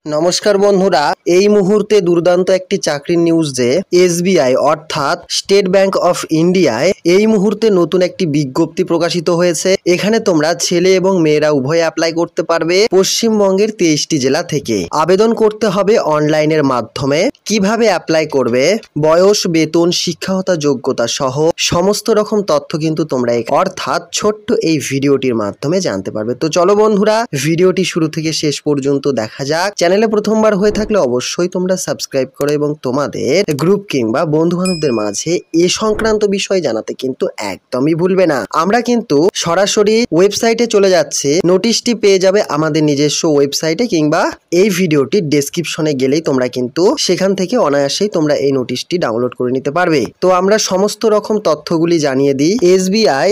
নমস্কার বন্ধুরা, এই মুহূর্তে দুর্দান্ত একটি চাকরির নিউজ যে এসবিআই অর্থাৎ স্টেট ব্যাংক অফ ইন্ডিয়ায় এই মুহূর্তে নতুন একটি বিজ্ঞপ্তি প্রকাশিত হয়েছে। এখানে তোমরা ছেলে এবং মেয়েরা উভয়ে অ্যাপ্লাই করতে পারবে পশ্চিমবঙ্গের 23টি জেলা থেকে। আবেদন করতে হবে অনলাইনের মাধ্যমে। কিভাবে অ্যাপ্লাই করবে, বয়স, বেতন, শিক্ষাগত যোগ্যতা সহ সমস্ত রকম তথ্য কিন্তু তোমরা অর্থাৎ ছোট্ট এই ভিডিওটির মাধ্যমে জানতে পারবে। তো চলো বন্ধুরা, ভিডিওটি শুরু থেকে শেষ পর্যন্ত দেখা যাক। চ্যানেলে প্রথমবার হয়ে থাকলে অবশ্যই তোমরা সাবস্ক্রাইব করো এবং তোমাদের গ্রুপ কিংবা বন্ধু বান্ধবদের মাঝে এ সংক্রান্ত বিষয় জানাতে কিন্তু একদমই ভুলবে না। আমরা কিন্তু সরাসরি ওয়েবসাইটে চলে যাচ্ছি। নোটিশটি পেয়ে যাবে আমাদের নিজস্ব ওয়েবসাইটে কিংবা এই ভিডিওটির ডেসক্রিপশনে গেলেই তোমরা কিন্তু সেখান থেকে অনায়াসেই তোমরা এই নোটিশটি ডাউনলোড করে নিতে পারবে। তো আমরা সমস্ত রকম তথ্যগুলি জানিয়ে দিই। এসবিআই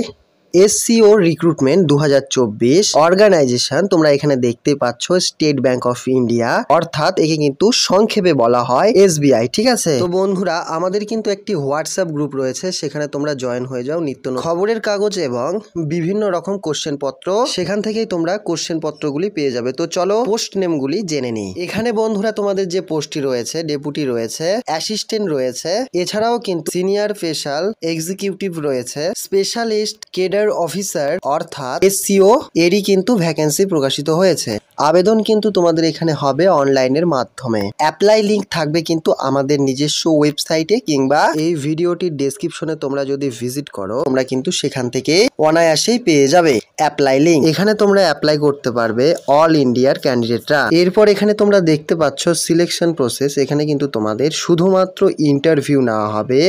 এসসিও রিক্রুটমেন্ট 2024 অর্গানাইজেশন, তোমরা এখানে দেখতে পাচ্ছ স্টেট ব্যাংক অফ ইন্ডিয়া, অর্থাৎ একে কিন্তু সংক্ষেপে বলা হয় এসবিআই। ঠিক আছে, তো বন্ধুরা আমাদের কিন্তু একটি হোয়াটসঅ্যাপ গ্রুপ রয়েছে, সেখানে তোমরা জয়েন হয়ে যাও। নিত্য খবরের কাগজ এবং বিভিন্ন রকম কোশ্চেন পত্র সেখান থেকেই তোমরা কোশ্চেন পত্রগুলি পেয়ে যাবে। তো চলো পোস্ট নেমগুলি জেনে নিই। এখানে বন্ধুরা তোমাদের যে পোস্টটি রয়েছে, ডেপুটি রয়েছে, অ্যাসিস্ট্যান্ট রয়েছে, এছাড়াও কিন্তু সিনিয়র স্পেশাল এক্সিকিউটিভ রয়েছে, স্পেশালিস্ট কেডার অফিসার অর্থাৎ এসসিও এরই কিন্তু ভ্যাকেন্সি প্রকাশিত হয়েছে। আবেদন কিন্তু তোমাদের এখানে হবে অনলাইনের মাধ্যমে। অ্যাপ্লাই লিংক থাকবে কিন্তু আমাদের নিজস্ব ওয়েবসাইটে কিংবা এই ভিডিওটির ডেসক্রিপশনে তোমরা যদি ভিজিট করো তোমরা কিন্তু সেখান থেকে অনায়াসেই পেয়ে যাবে অ্যাপ্লাই লিংক। এখানে তোমরা অ্যাপ্লাই করতে পারবে অল ইন্ডিয়ার ক্যান্ডিডেটরা। এরপর এখানে তোমরা দেখতে পাচ্ছ সিলেকশন প্রসেস। এখানে কিন্তু তোমাদের শুধুমাত্র ইন্টারভিউ নেওয়া হবে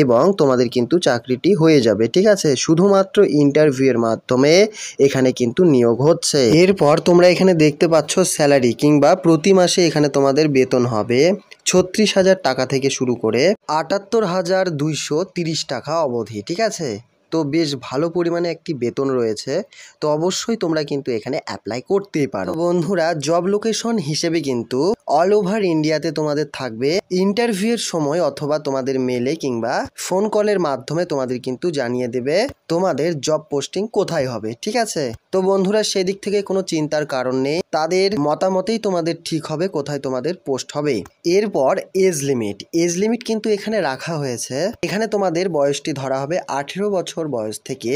এবং তোমাদের কিন্তু চাকরিটি হয়ে যাবে। ঠিক আছে, শুধুমাত্র ইন্টারভিউ এর মাধ্যমে এখানে কিন্তু নিয়োগ হচ্ছে। এরপর তোমরা এখানে দেখতে পাচ্ছ স্যালারি কিংবা প্রতি মাসে এখানে তোমাদের বেতন হবে 36,000 টাকা থেকে শুরু করে 78,230 টাকা অবধি। ঠিক আছে, তো বেশ ভালো পরিমাণে একটি বেতন রয়েছে। তো অবশ্যই তোমরা কিন্তু এখানে অ্যাপ্লাই করতেই পারো। বন্ধুরা, জব লোকেশন হিসেবে কিন্তু অল ওভার ইন্ডিয়াতে তোমাদের থাকবে। ইন্টারভিউয়ের সময় অথবা তোমাদের মেলে কিংবা ফোন কলের মাধ্যমে তোমাদের কিন্তু জানিয়ে দেবে তোমাদের জব পোস্টিং কোথায় হবে। ঠিক আছে, তো বন্ধুরা সেদিক থেকে কোনো চিন্তার কারণ নেই, তাদের মতামতেই তোমাদের ঠিক হবে কোথায় তোমাদের পোস্ট হবে। এরপর এজ লিমিট কিন্তু এখানে রাখা হয়েছে। এখানে তোমাদের বয়সটি ধরা হবে 18 বছর বয়স থেকে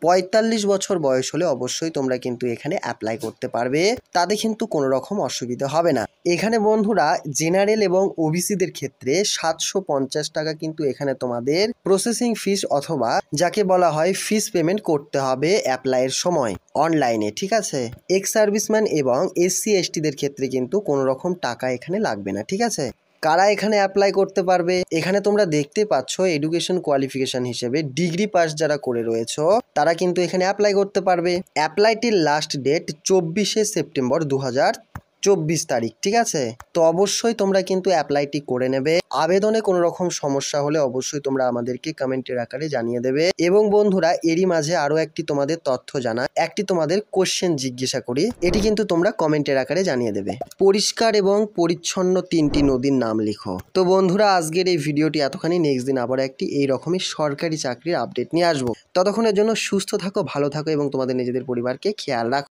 45 বছর বয়স হলে অবশ্যই তোমরা কিন্তু এখানে অ্যাপ্লাই করতে পারবে, তাতে কিন্তু কোনো রকম অসুবিধা হবে না। এখানে বন্ধুরা জেনারেল এবং ওবিসিদের ক্ষেত্রে 750 টাকা কিন্তু এখানে তোমাদের প্রসেসিং ফিস অথবা যাকে বলা হয় ফিস পেমেন্ট করতে হবে অ্যাপ্লাইয়ের সময় অনলাইনে। ঠিক আছে, এক্স সার্ভিসম্যান এবং এসসি এসটিদের ক্ষেত্রে কিন্তু কোনো রকম টাকা এখানে লাগবে না। ঠিক আছে, কারা এখানে অ্যাপ্লাই করতে পারবে, এখানে তোমরা দেখতে পাচ্ছ এডুকেশন কোয়ালিফিকেশন হিসেবে ডিগ্রি পাস যারা করে রয়েছে তারা কিন্তু এখানে অ্যাপ্লাই করতে পারবে। অ্যাপ্লাইটির লাস্ট ডেট 24শে সেপ্টেম্বর 2024 তারিখ। ঠিক আছে, তো অবশ্যই তোমরা কিন্তু অ্যাপ্লাইটি করে নেবে। আবেদনে কোনো রকম সমস্যা হলে অবশ্যই তোমরা আমাদেরকে কমেন্টের আকারে জানিয়ে দেবে। এবং বন্ধুরা এরই মাঝে আরো একটি তোমাদের তথ্য জানা, একটি তোমাদের কোশ্চেন জিজ্ঞাসা করি, এটি কিন্তু তোমরা কমেন্টের আকারে জানিয়ে দেবে। পরিষ্কার এবং পরিচ্ছন্ন 3টি নদীর নাম লিখো। তো বন্ধুরা আজকের এই ভিডিওটি এতখানি। নেক্সট দিন আবার একটি এইরকমই সরকারি চাকরির আপডেট নিয়ে আসবো। ততক্ষণের জন্য সুস্থ থাকো, ভালো থাকো এবং তোমাদের নিজেদের পরিবারকে খেয়াল রাখো।